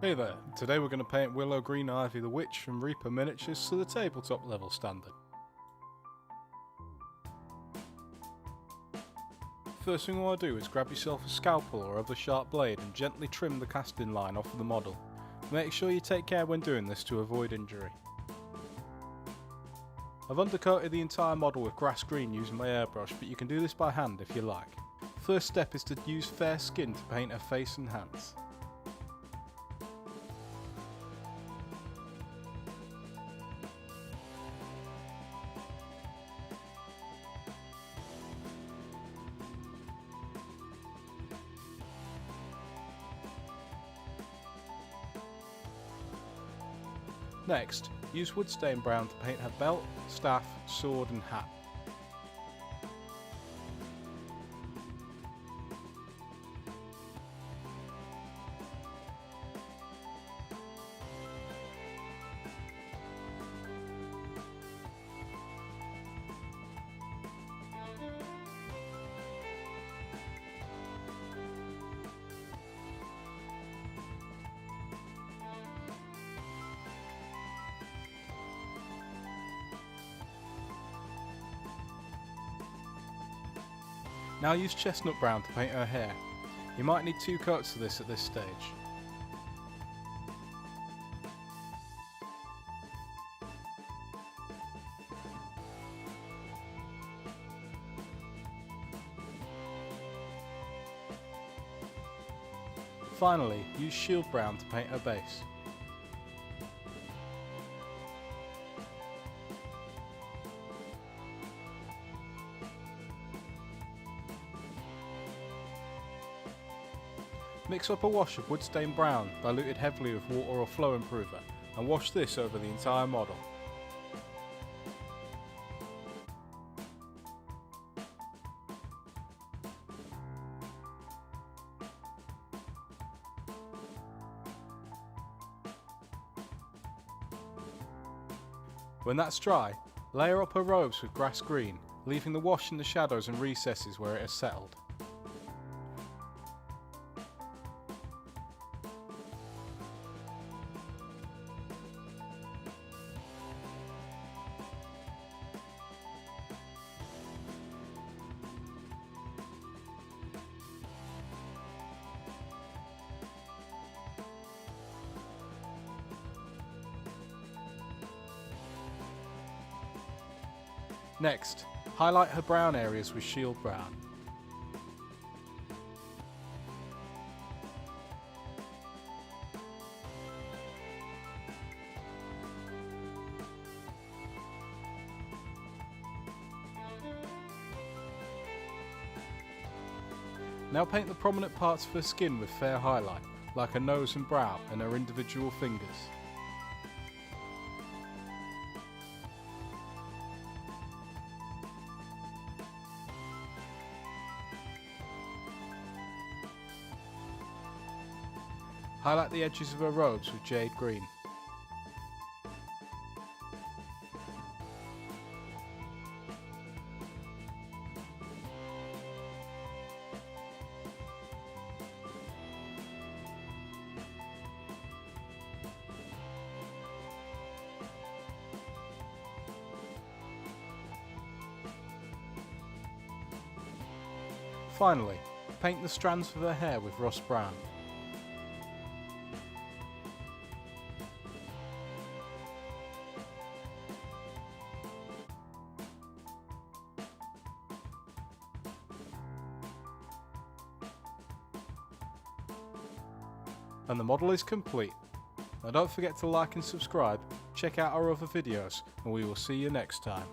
Hey there, today we're going to paint Willow, Greenivy the Witch from Reaper Miniatures to the tabletop level standard. First thing you want to do is grab yourself a scalpel or other sharp blade and gently trim the casting line off of the model. Make sure you take care when doing this to avoid injury. I've undercoated the entire model with grass green using my airbrush, but you can do this by hand if you like. First step is to use fair skin to paint her face and hands. Next, use wood stain brown to paint her belt, staff, sword and hat. Now use chestnut brown to paint her hair. You might need 2 coats of this at this stage. Finally, use shield brown to paint her base. Mix up a wash of wood stain brown diluted heavily with water or flow improver and wash this over the entire model. When that's dry, layer up her robes with grass green, leaving the wash in the shadows and recesses where it has settled. Next, highlight her brown areas with shield brown. Now paint the prominent parts of her skin with fair highlight, like her nose and brow and her individual fingers. Highlight the edges of her robes with jade green. Finally, paint the strands of her hair with rust brown. And the model is complete. Now don't forget to like and subscribe, check out our other videos, and we will see you next time.